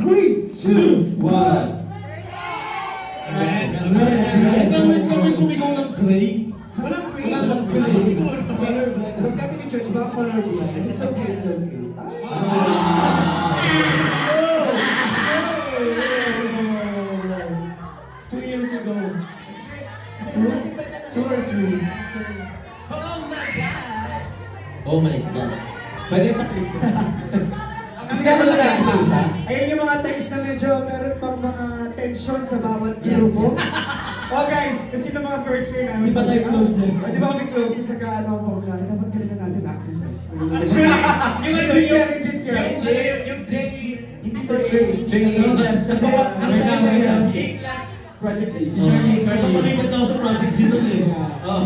3, 2, 1. Wait lang, may sumigaw ng gray. Walang green. Wala bang gray? Huwag kami ni Church, baka color blind. It's okay, it's okay. Two years ago. Two or three. Oh my God. Pwede pa-click. Kasi nga pala isa. Ayun yung mga text na medyo meron pang mga tension sa bawat grupo. Oh guys, kasi ng mga first year namin. Di pa tayo close din. Di ba kami close din sa kaano po na dapat kailangan natin access. Yung day, Hindi pa training. Yes. Project C. Pasakipot ako sa Project C nun eh.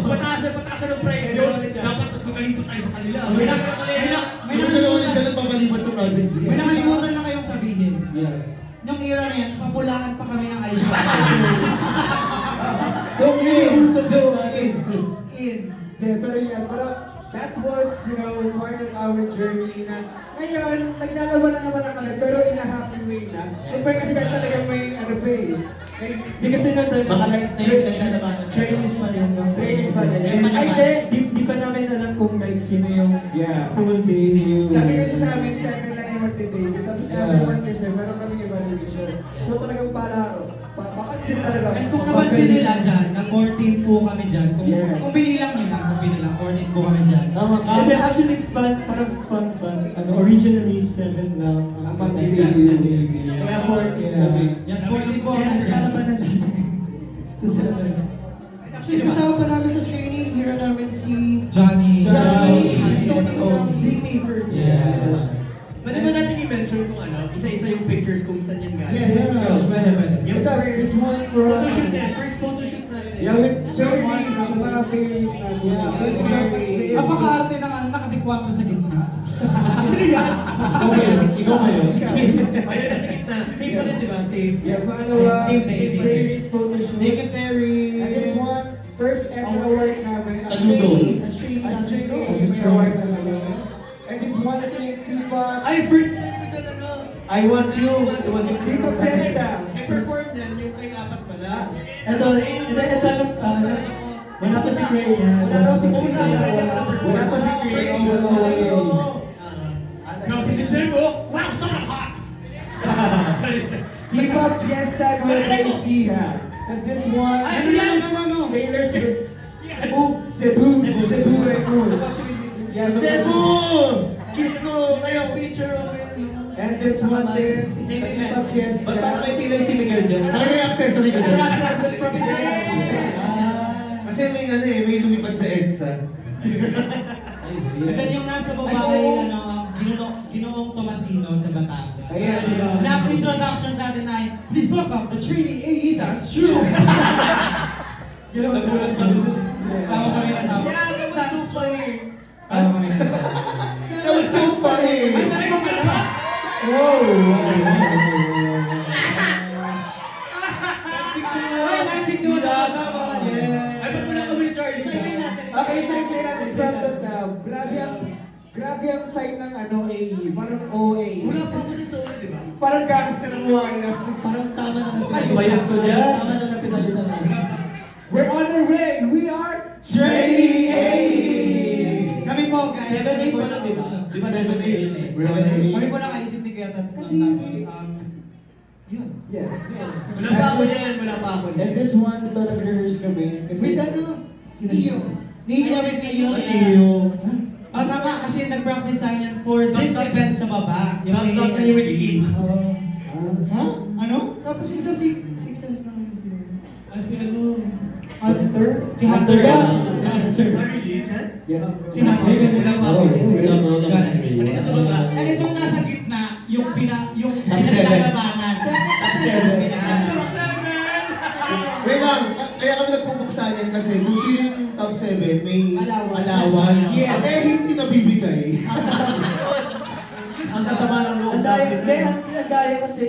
patasan ng premyo, dapat mas magaling pa tayo sa kanila. May nakalimutan ulit siya ng papalipat sa Project Z. May nakalimutan na kayong sabihin. Yeah. Yung era na yan, papulaan pa kami ng eyeshadow. So in. Pero yan, pero that was, you know, part of our journey na ngayon, naglalaban na naman ang kalat, pero in a happy way na. Siyempre kasi kahit talagang may ano pa eh. Hindi kasi na tayo Baka lights na yung pinagdalabanan. trainees pa rin. No? Trainees pa rin. Ay, di pa namin alam kung like sino yung full day. Sabi kasi sa amin, second lang yung magte-debut. Tapos everyone kasi, meron kami evaluation. So talagang pakansin talaga. At kung napansin nila dyan, na 14 po kami dyan, Yes. kung binilang nyo lang, 14 po kami dyan. And then actually parang fun. Originally 7 lang ang pag-debut. Kaya 14 kami. Yes, 14 po Kaya kami dyan. nagkalabanan natin. Sa 7. Actually, kasama pa namin sa training, hero namin si Johnny. Tony from Dreammaker. Yes. Pwede ba natin i-mention kung ano, isa-isa yung pictures kung saan yan galing? Yes. Pwede. Yung This one for... photoshoot na yan, first photoshoot natin. Yeah, with service, sa mga favorites natin. Thank you so much. Napaka-arte ng nakadikwat mo sa gitna. So ngayon. Ayun, nasa gitna. Same pa rin, di ba? Same. Yeah, pangalawa, Same day, si same day. Fairies photoshoot. Thank you, Ferry. And this one, first ever award namin. Sa judo. As trainee. May award na namin. And this one, ito yung Pipa. Ay, first time ko dyan, ano? I want you. Pipa Fiesta. I-perform yan, yung kay apat pala. Ito, wala pa si Gray yan. Wala raw si Gray. Wala pa si Gray. Grabe si Jelmo! Wow, sobrang hot! Pipa Fiesta Nueva Ecija. Tapos this one, Ay, ano yan? Taylor Swift. Cebu. Yeah, Cebu! Kiss ko kayo. And this one din, Pipa Fiesta. Ba't parang may pilay si Miguel dyan? Ano yung accessory ko dyan? Kasi may ano eh, may lumipad sa EDSA. And then yung nasa baba ay Ginoong Tomasino sa Batangas. Ayan, sila. Na introduction sa atin ay, please welcome the trainee AE, that's true! Nagulat kami dun. Tawa kami na sabi. Yeah, that was so funny. Tawa kami na sabi. That was so funny! Ay, magic dude! Ay, ba't wala kami ni Charlie? Okay, say natin, start that now. Grabe ang sign ng ano, AE. Parang OA. Wala pa ako din sa ulo, di ba? Parang ganas ka ng buhay na. Parang tama na napinalitan ko dyan. Tama na napinalitan ko. We're on our way. We are Trainee AE. Kami po, guys. 7-8 pa lang, di ba? Di ba 7-8? We're 7-8. Kami po nakaisip ni Kuya Tats noon. Tapos, yun. Yes. Wala pa ako yan, wala pa ako And yan. this one, ito nag-rehearse kami. With ano? Neo. Neo with Neo. Ah, tama, kasi nag-practice tayo yan for this event sa baba. Knock na yung wiki. Ha? Ano? Tapos yung isa Six Sense naman yung sino. Hunter. Si Hunter. Master. Are you legit? Yes. Si Hunter. Wala pa ako. Wala pa ako sa Kanina sa baba. And itong nasa gitna, yung pinaglalabanan. Wait lang, kaya kami nagpupuksan yan kasi kung sino yung top 7 may Allowance. allowance. Yes. Eh, hindi nabibigay. Ang sasama ng loob Ang daya, natin. ang daya kasi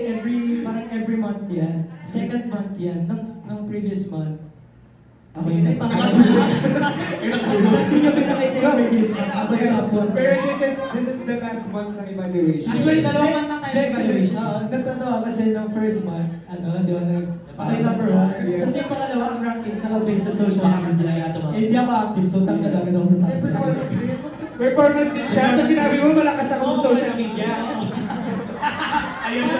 parang every month yan. Second month yan, ng previous month. Sige na, Hindi niyo pinakita yung biggest one. Ako yung top one. Pero this is the last month ng evaluation. Actually, dalawang month lang tayo sa evaluation. Nagtatawa kasi ng first month, di ba, okay, number one. Kasi yung pangalawa, ang rankings naka-base sa social media. Hindi ako active, so tanggal agad ako sa taas. Performance din siya. So sinabi mo, malakas ako sa social media. Ayun na.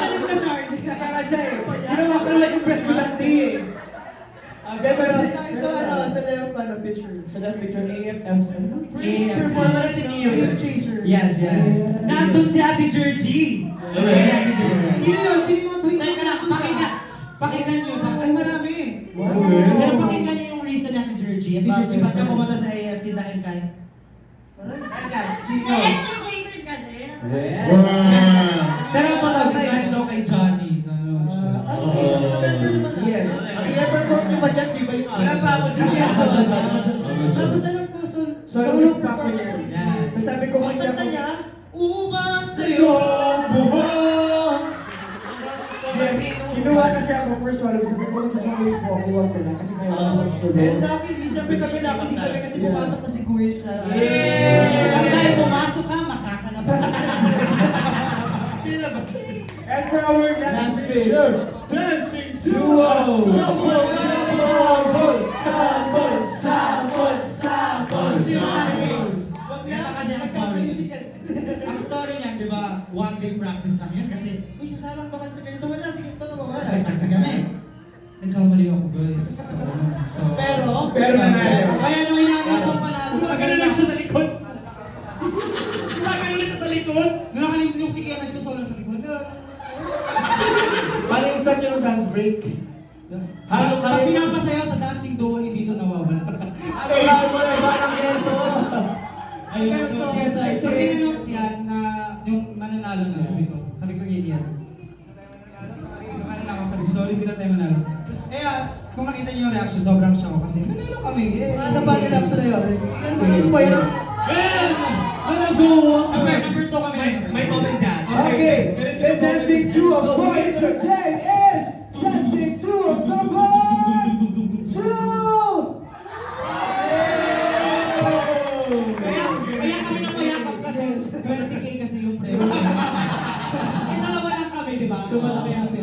Alam ka, Charlie. Kaya siya eh. Ginawa ko lang yung press ko dati eh. Pero sa left picture, AFF. Performance ni Mio. Yes. Nandun si Ate Georgie. Sino yun? Sino yung mga tweet? Teka lang, pakinggan nyo. Ay, marami. Pero pakinggan nyo yung reason ni Ate Georgie. Ate Georgie, ba't ka pumunta sa AFC dahil kay? Sino? Extra tracers kasi. Pero totoo, dahil daw kay Johnny. yes. Ang i-perform niyo ba dyan, di ba yung Wala pa ako dyan. Kasi ako Tapos alam ko, solo performance. Yes. Sabi ko kanya niya, ubat sa'yo buhok. yes, kinuha kasi ako first one. Sabi ko mag-choice mo ako, huwag ka na. Kasi kaya ako mag-solo. And luckily, siyempre kami nakinig kami kasi pumasok na si Kuya siya. Yay! At dahil pumasok ka, makakalabas. And for our last picture, dancing duo! Ang story niyan, di ba, one day practice lang yan kasi, uy, sasalang to kayo sa ganito, wala, sige, ito na ba? Practice kami. Nagkamali ako, guys. Pero nanalo. Kaya nung inaayos ang panalo, Gumagano lang siya sa likod. Gumagano lang siya sa likod. nung nakalimit yung si Kaya nagsusolo sa likod. Parang is that yung dance break? Pag pinapasayaw sa dancing duo, hindi ito nawawala. Kailangan mo na ba ng ganito? Ayun, so yes, I So, say. in-announce yan na yung mananalo na, sabi ko ganyan. Sabi ko, sorry, hindi na tayo manalo. Tapos, kung nakita niyo yung reaction, sobrang shock ako kasi, nanalo kami. Ano ba yung reaction na yun? Yes! Ano so? Number 2 kami. May moment dyan. Okay, the dancing duo for today is dancing duo number 2! Kaya kami napayakap kasi 20K kasi yung premyo. Dalawa lang kami, di ba? So, malaki ate.